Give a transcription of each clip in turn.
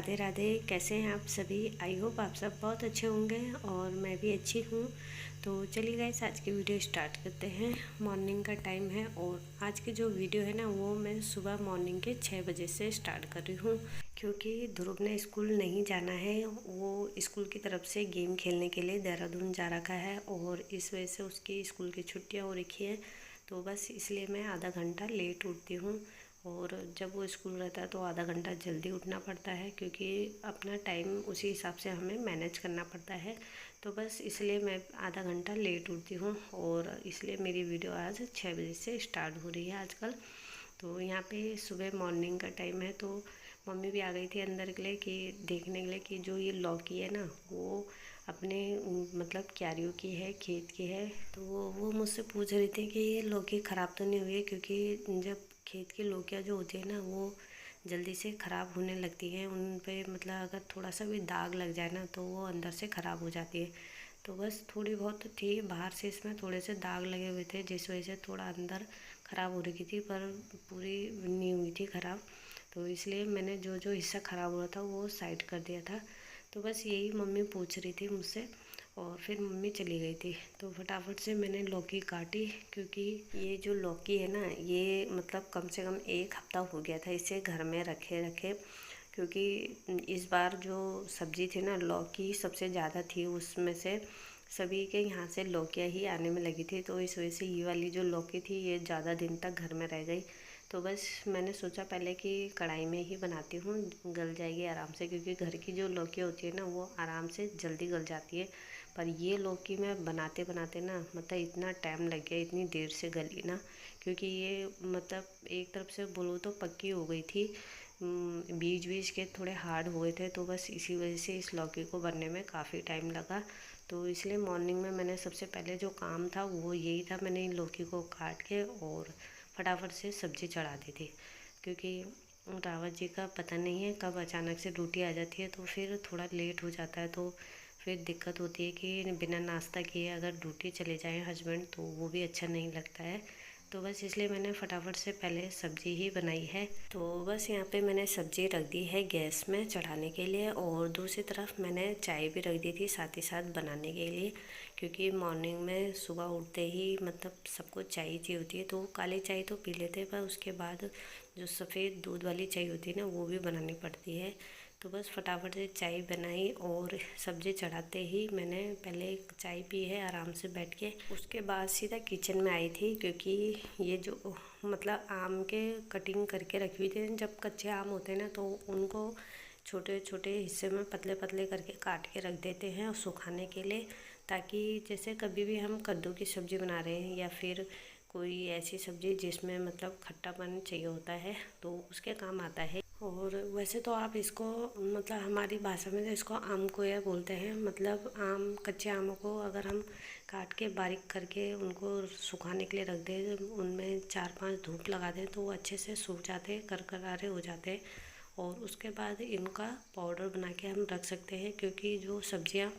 राधे राधे। कैसे हैं आप सभी? आई होप आप सब बहुत अच्छे होंगे और मैं भी अच्छी हूँ। तो चलिए गाइस, आज की वीडियो स्टार्ट करते हैं। मॉर्निंग का टाइम है और आज की जो वीडियो है ना, वो मैं सुबह मॉर्निंग के 6 बजे से स्टार्ट कर रही हूँ, क्योंकि ध्रुव ने स्कूल नहीं जाना है। वो स्कूल की तरफ से गेम खेलने के लिए देहरादून जा रखा है और इस वजह से उसकी स्कूल की छुट्टियाँ हो रखी है। तो बस इसलिए मैं आधा घंटा लेट उठती हूँ और जब वो स्कूल रहता है तो आधा घंटा जल्दी उठना पड़ता है, क्योंकि अपना टाइम उसी हिसाब से हमें मैनेज करना पड़ता है। तो बस इसलिए मैं आधा घंटा लेट उठती हूँ और इसलिए मेरी वीडियो आज 6 बजे से स्टार्ट हो रही है आजकल। तो यहाँ पे सुबह मॉर्निंग का टाइम है, तो मम्मी भी आ गई थी अंदर के लिए कि देखने के लिए कि जो ये लौकी है ना, वो अपने मतलब क्यारियों की है, खेत की है। तो वो मुझसे पूछ रही थी कि ये लौकी ख़राब तो नहीं हुई है, क्योंकि जब खेत की लौकियाँ जो होती है ना, वो जल्दी से ख़राब होने लगती हैं। उन पे मतलब अगर थोड़ा सा भी दाग लग जाए ना, तो वो अंदर से ख़राब हो जाती है। तो बस थोड़ी बहुत थी, बाहर से इसमें थोड़े से दाग लगे हुए थे, जिस वजह से थोड़ा अंदर ख़राब हो रही थी, पर पूरी नहीं हुई थी ख़राब। तो इसलिए मैंने जो जो हिस्सा ख़राब हुआ था वो साइड कर दिया था। तो बस यही मम्मी पूछ रही थी मुझसे और फिर मम्मी चली गई थी। तो फटाफट से मैंने लौकी काटी, क्योंकि ये जो लौकी है ना, ये मतलब कम से कम 1 हफ्ता हो गया था इसे घर में रखे रखे, क्योंकि इस बार जो सब्ज़ी थी ना, लौकी सबसे ज़्यादा थी उसमें से। सभी के यहाँ से लौकियाँ ही आने में लगी थी, तो इस वजह से ये वाली जो लौकी थी ये ज़्यादा दिन तक घर में रह गई। तो बस मैंने सोचा पहले कि कढ़ाई में ही बनाती हूँ, गल जाएगी आराम से, क्योंकि घर की जो लौकी होती है ना, वो आराम से जल्दी गल जाती है। पर ये लौकी मैं बनाते बनाते ना, मतलब इतना टाइम लग गया, इतनी देर से गली ना, क्योंकि ये मतलब एक तरफ से बोलो तो पक्की हो गई थी, बीज बीज के थोड़े हार्ड हो गए थे। तो बस इसी वजह से इस लौकी को बनने में काफ़ी टाइम लगा। तो इसलिए मॉर्निंग में मैंने सबसे पहले जो काम था वो यही था, मैंने इन लौकी को काट के और फटाफट से सब्ज़ी चढ़ा दी थी, क्योंकि रावत जी का पता नहीं है कब अचानक से ड्यूटी आ जाती है, तो फिर थोड़ा लेट हो जाता है। तो फिर दिक्कत होती है कि बिना नाश्ता किए अगर ड्यूटी चले जाएं हस्बैंड, तो वो भी अच्छा नहीं लगता है। तो बस इसलिए मैंने फटाफट से पहले सब्ज़ी ही बनाई है। तो बस यहाँ पे मैंने सब्ज़ी रख दी है गैस में चढ़ाने के लिए, और दूसरी तरफ मैंने चाय भी रख दी थी साथ ही साथ बनाने के लिए, क्योंकि मॉर्निंग में सुबह उठते ही मतलब सबको चाय चाहिए होती है। तो काली चाय तो पी लेते हैं, पर उसके बाद जो सफ़ेद दूध वाली चाय होती है ना, वो भी बनानी पड़ती है। तो बस फटाफट से चाय बनाई और सब्ज़ी चढ़ाते ही मैंने पहले चाय पी है आराम से बैठ के। उसके बाद सीधा किचन में आई थी, क्योंकि ये जो मतलब आम के कटिंग करके रखी हुई थी। जब कच्चे आम होते हैं ना, तो उनको छोटे छोटे हिस्से में पतले पतले करके काट के रख देते हैं और सुखाने के लिए, ताकि जैसे कभी भी हम कद्दू की सब्ज़ी बना रहे हैं या फिर कोई ऐसी सब्ज़ी जिसमें मतलब खट्टापन चाहिए होता है, तो उसके काम आता है। और वैसे तो आप इसको मतलब हमारी भाषा में तो इसको आम कोया बोलते हैं। मतलब आम, कच्चे आमों को अगर हम काट के बारीक करके उनको सुखाने के लिए रख दें, उनमें 4-5 धूप लगा दें, तो वो अच्छे से सूख जाते हैं, करकरारे हो जाते हैं। और उसके बाद इनका पाउडर बना के हम रख सकते हैं, क्योंकि जो सब्ज़ियाँ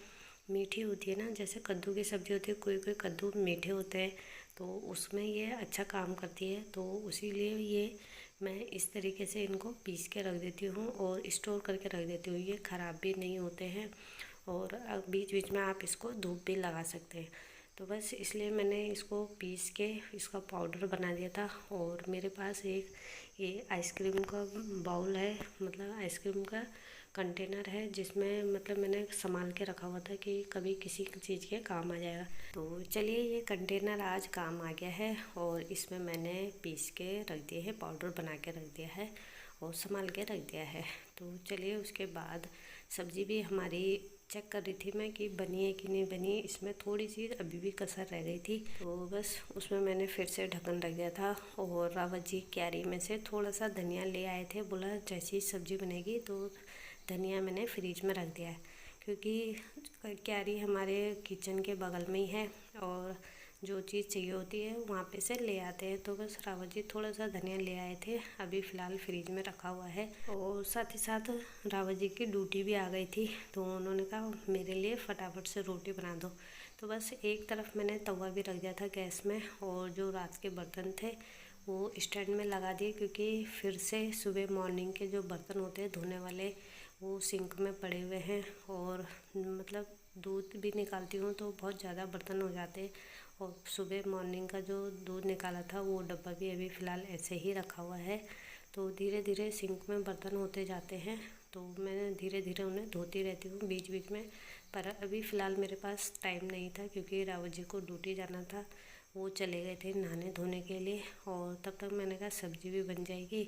मीठी होती है ना, जैसे कद्दू की सब्ज़ी होती है, कोई कोई कद्दू मीठे होते हैं, तो उसमें ये अच्छा काम करती है। तो उसीलिए ये मैं इस तरीके से इनको पीस के रख देती हूँ और स्टोर करके रख देती हूँ, ये ख़राब भी नहीं होते हैं। और बीच बीच में आप इसको धूप भी लगा सकते हैं। तो बस इसलिए मैंने इसको पीस के इसका पाउडर बना दिया था। और मेरे पास एक ये आइसक्रीम का बाउल है, मतलब आइसक्रीम का कंटेनर है, जिसमें मतलब मैंने संभाल के रखा हुआ था कि कभी किसी चीज़ के काम आ जाएगा। तो चलिए, ये कंटेनर आज काम आ गया है और इसमें मैंने पीस के रख दिया है, पाउडर बना के रख दिया है और संभाल के रख दिया है। तो चलिए, उसके बाद सब्ज़ी भी हमारी चेक कर रही थी मैं कि बनी है कि नहीं बनी। इसमें थोड़ी सी अभी भी कसर रह गई थी, तो बस उसमें मैंने फिर से ढक्कन रख दिया था। और रावत जी क्यारी में से थोड़ा सा धनिया ले आए थे, बोला जैसी सब्ज़ी बनेगी तो धनिया मैंने फ्रिज में रख दिया है, क्योंकि क्यारी हमारे किचन के बगल में ही है और जो चीज़ चाहिए होती है वहाँ पे से ले आते हैं। तो बस रावत जी थोड़ा सा धनिया ले आए थे, अभी फ़िलहाल फ्रिज में रखा हुआ है। और साथ ही साथ रावत जी की ड्यूटी भी आ गई थी, तो उन्होंने कहा मेरे लिए फटाफट से रोटी बना दो। तो बस एक तरफ मैंने तवा भी रख दिया था गैस में, और जो रात के बर्तन थे वो स्टैंड में लगा दिए, क्योंकि फिर से सुबह मॉर्निंग के जो बर्तन होते हैं धोने वाले, वो सिंक में पड़े हुए हैं। और मतलब दूध भी निकालती हूँ तो बहुत ज़्यादा बर्तन हो जाते। और सुबह मॉर्निंग का जो दूध निकाला था वो डब्बा भी अभी फ़िलहाल ऐसे ही रखा हुआ है। तो धीरे धीरे सिंक में बर्तन होते जाते हैं, तो मैं धीरे धीरे उन्हें धोती रहती हूँ बीच बीच में। पर अभी फ़िलहाल मेरे पास टाइम नहीं था क्योंकि रावत जी को ड्यूटी जाना था। वो चले गए थे नहाने धोने के लिए, और तब तक मैंने कहा सब्ज़ी भी बन जाएगी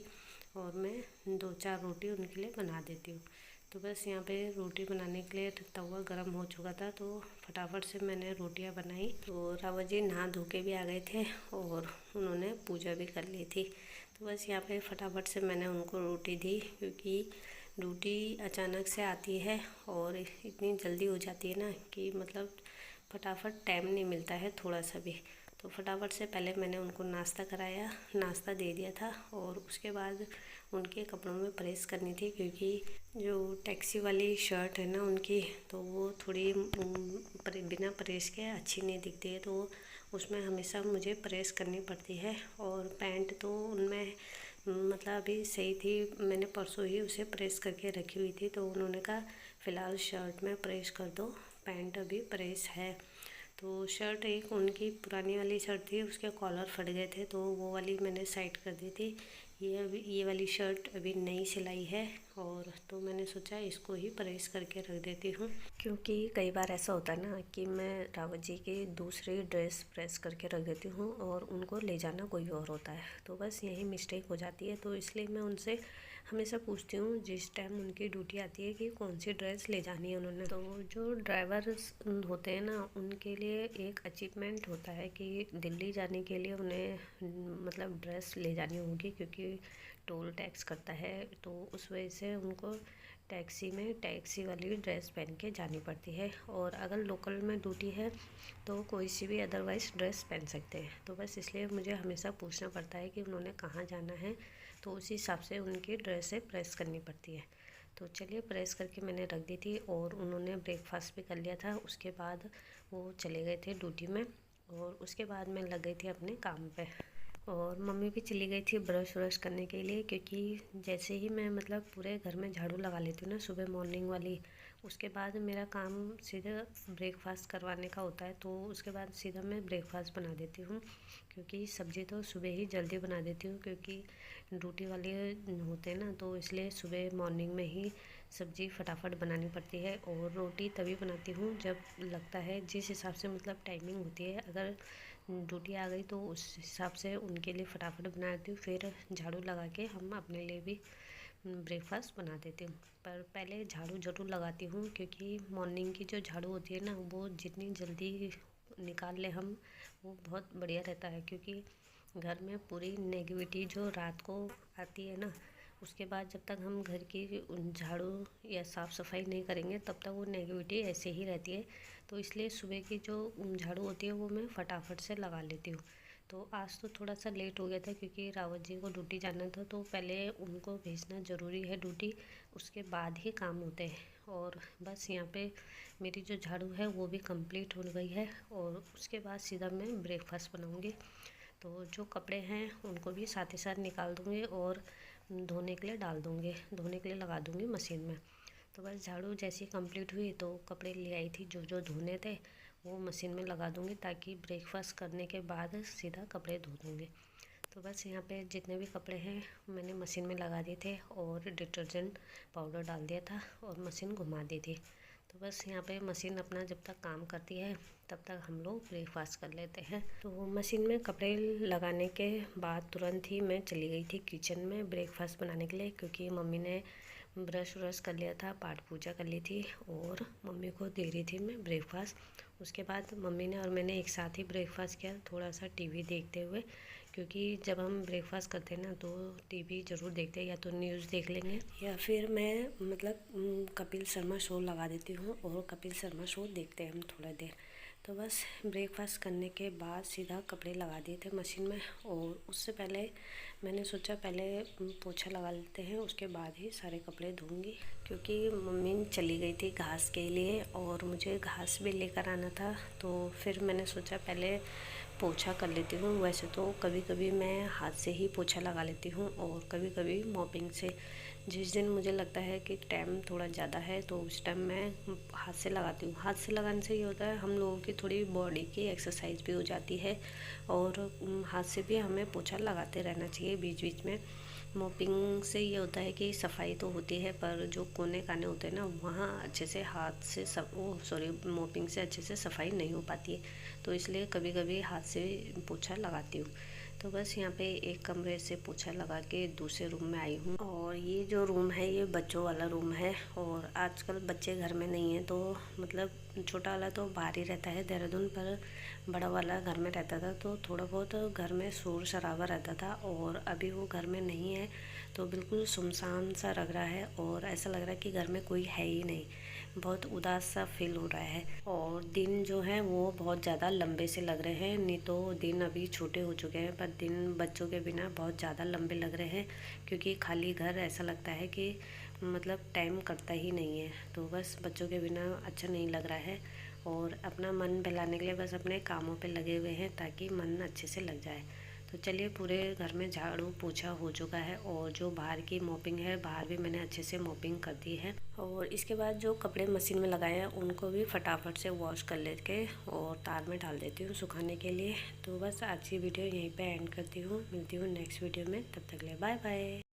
और मैं 2-4 रोटी उनके लिए बना देती हूँ। तो बस यहाँ पे रोटी बनाने के लिए तवा गर्म हो चुका था, तो फटाफट से मैंने रोटियाँ बनाई। तो रावत जी नहा धो के भी आ गए थे और उन्होंने पूजा भी कर ली थी। तो बस यहाँ पे फटाफट से मैंने उनको रोटी दी, क्योंकि ड्यूटी अचानक से आती है और इतनी जल्दी हो जाती है ना कि मतलब फटाफट टाइम नहीं मिलता है थोड़ा सा भी। तो फटाफट से पहले मैंने उनको नाश्ता कराया, नाश्ता दे दिया था, और उसके बाद उनके कपड़ों में प्रेस करनी थी, क्योंकि जो टैक्सी वाली शर्ट है ना उनकी, तो वो थोड़ी बिना प्रेस के अच्छी नहीं दिखती है, तो उसमें हमेशा मुझे प्रेस करनी पड़ती है। और पैंट तो उनमें मतलब अभी सही थी, मैंने परसों ही उसे प्रेस करके रखी हुई थी, तो उन्होंने कहा फ़िलहाल शर्ट में प्रेस कर दो, पैंट अभी प्रेस है। तो शर्ट एक उनकी पुरानी वाली शर्ट थी, उसके कॉलर फट गए थे, तो वो वाली मैंने साइड कर दी थी। ये वाली शर्ट अभी नई सिलाई है, और तो मैंने सोचा इसको ही प्रेस करके रख देती हूँ। क्योंकि कई बार ऐसा होता है ना कि मैं रावत जी की दूसरी ड्रेस प्रेस करके रख देती हूँ और उनको ले जाना कोई और होता है, तो बस यही मिस्टेक हो जाती है। तो इसलिए मैं उनसे हमेशा पूछती हूँ जिस टाइम उनकी ड्यूटी आती है कि कौन सी ड्रेस ले जानी है उन्होंने। तो जो ड्राइवर होते हैं ना उनके लिए एक अचीवमेंट होता है कि दिल्ली जाने के लिए उन्हें मतलब ड्रेस ले जानी होगी, क्योंकि टोल टैक्स करता है, तो उस वजह से उनको टैक्सी में टैक्सी वाली ड्रेस पहन के जानी पड़ती है। और अगर लोकल में ड्यूटी है तो कोई सी भी अदरवाइज़ ड्रेस पहन सकते हैं। तो बस इसलिए मुझे हमेशा पूछना पड़ता है कि उन्होंने कहाँ जाना है, तो उसी हिसाब से उनकी ड्रेसें प्रेस करनी पड़ती है। तो चलिए प्रेस करके मैंने रख दी थी, और उन्होंने ब्रेकफास्ट भी कर लिया था। उसके बाद वो चले गए थे ड्यूटी में, और उसके बाद मैं लग गई थी अपने काम पे। और मम्मी भी चली गई थी ब्रश व्रश करने के लिए, क्योंकि जैसे ही मैं मतलब पूरे घर में झाड़ू लगा लेती हूँ ना सुबह मॉर्निंग वाली, उसके बाद मेरा काम सीधा ब्रेकफास्ट करवाने का होता है। तो उसके बाद सीधा मैं ब्रेकफास्ट बना देती हूँ, क्योंकि सब्ज़ी तो सुबह ही जल्दी बना देती हूँ, क्योंकि ड्यूटी वाले होते हैं ना, तो इसलिए सुबह मॉर्निंग में ही सब्ज़ी फटाफट बनानी पड़ती है। और रोटी तभी बनाती हूँ जब लगता है, जिस हिसाब से मतलब टाइमिंग होती है, अगर ड्यूटी आ गई तो उस हिसाब से उनके लिए फटाफट बना देती हूँ, फिर झाड़ू लगा के हम अपने लिए भी ब्रेकफास्ट बना देती हूँ। पर पहले झाड़ू ज़रूर लगाती हूँ, क्योंकि मॉर्निंग की जो झाड़ू होती है ना वो जितनी जल्दी निकाल ले हम, वो बहुत बढ़िया रहता है। क्योंकि घर में पूरी नेगेटिविटी जो रात को आती है ना, उसके बाद जब तक हम घर की झाड़ू या साफ़ सफाई नहीं करेंगे तब तक वो नेगेटिविटी ऐसे ही रहती है। तो इसलिए सुबह की जो झाड़ू होती है वो मैं फटाफट से लगा लेती हूँ। तो आज तो थोड़ा सा लेट हो गया था, क्योंकि रावत जी को ड्यूटी जाना था, तो पहले उनको भेजना ज़रूरी है ड्यूटी, उसके बाद ही काम होते हैं। और बस यहाँ पे मेरी जो झाड़ू है वो भी कंप्लीट हो गई है, और उसके बाद सीधा मैं ब्रेकफास्ट बनाऊँगी। तो जो कपड़े हैं उनको भी साथ ही साथ निकाल दूँगी और धोने के लिए डाल दूँगी, धोने के लिए लगा दूँगी मशीन में। तो बस झाड़ू जैसी कंप्लीट हुई तो कपड़े ले आई थी जो जो धोने थे, वो मशीन में लगा दूँगी, ताकि ब्रेकफास्ट करने के बाद सीधा कपड़े धो दूँगी। तो बस यहाँ पे जितने भी कपड़े हैं मैंने मशीन में लगा दिए थे, और डिटर्जेंट पाउडर डाल दिया था और मशीन घुमा दी थी। तो बस यहाँ पे मशीन अपना जब तक काम करती है तब तक हम लोग ब्रेकफास्ट कर लेते हैं। तो मशीन में कपड़े लगाने के बाद तुरंत ही मैं चली गई थी किचन में ब्रेकफास्ट बनाने के लिए, क्योंकि मम्मी ने ब्रश व्रश कर लिया था, पाठ पूजा कर ली थी, और मम्मी को दे रही थी मैं ब्रेकफास्ट। उसके बाद मम्मी ने और मैंने एक साथ ही ब्रेकफास्ट किया, थोड़ा सा टीवी देखते हुए, क्योंकि जब हम ब्रेकफास्ट करते हैं ना तो टीवी ज़रूर देखते हैं, या तो न्यूज़ देख लेंगे या फिर मैं मतलब कपिल शर्मा शो लगा देती हूँ, और कपिल शर्मा शो देखते हैं हम थोड़ा देर। तो बस ब्रेकफास्ट करने के बाद सीधा कपड़े लगा दिए थे मशीन में, और उससे पहले मैंने सोचा पहले पोछा लगा लेते हैं, उसके बाद ही सारे कपड़े धोऊंगी, क्योंकि मम्मी चली गई थी घास के लिए और मुझे घास भी लेकर आना था। तो फिर मैंने सोचा पहले पोछा कर लेती हूँ। वैसे तो कभी कभी मैं हाथ से ही पोछा लगा लेती हूँ और कभी कभी मॉपिंग से, जिस दिन मुझे लगता है कि टाइम थोड़ा ज़्यादा है तो उस टाइम मैं हाथ से लगाती हूँ। हाथ से लगाने से ये होता है हम लोगों की थोड़ी बॉडी की एक्सरसाइज भी हो जाती है और हाथ से भी हमें पोछा लगाते रहना चाहिए बीच बीच में। मोपिंग से ये होता है कि सफाई तो होती है पर जो कोने काने होते हैं ना वहाँ अच्छे से हाथ से मोपिंग से अच्छे से सफाई नहीं हो पाती है, तो इसलिए कभी कभी हाथ से पोछा लगाती हूँ। तो बस यहाँ पे एक कमरे से पोछा लगा के दूसरे रूम में आई हूँ। और ये जो रूम है ये बच्चों वाला रूम है और आजकल बच्चे घर में नहीं हैं, तो मतलब छोटा वाला तो बाहर ही रहता है देहरादून, पर बड़ा वाला घर में रहता था तो थोड़ा बहुत घर में शोर शराबा रहता था। और अभी वो घर में नहीं है तो बिल्कुल सुनसान सा लग रहा है और ऐसा लग रहा है कि घर में कोई है ही नहीं। बहुत उदास सा फील हो रहा है और दिन जो है वो बहुत ज़्यादा लंबे से लग रहे हैं। नहीं तो दिन अभी छोटे हो चुके हैं पर दिन बच्चों के बिना बहुत ज़्यादा लंबे लग रहे हैं, क्योंकि खाली घर ऐसा लगता है कि मतलब टाइम कटता ही नहीं है। तो बस बच्चों के बिना अच्छा नहीं लग रहा है और अपना मन बहलाने के लिए बस अपने कामों पे लगे हुए हैं ताकि मन अच्छे से लग जाए। तो चलिए, पूरे घर में झाड़ू पोछा हो चुका है और जो बाहर की मोपिंग है बाहर भी मैंने अच्छे से मोपिंग कर दी है। और इसके बाद जो कपड़े मशीन में लगाए हैं उनको भी फटाफट से वॉश कर लेके और तार में डाल देती हूँ सुखाने के लिए। तो बस आज की वीडियो यहीं पे एंड करती हूँ। मिलती हूँ नेक्स्ट वीडियो में, तब तक के लिए बाय बाय।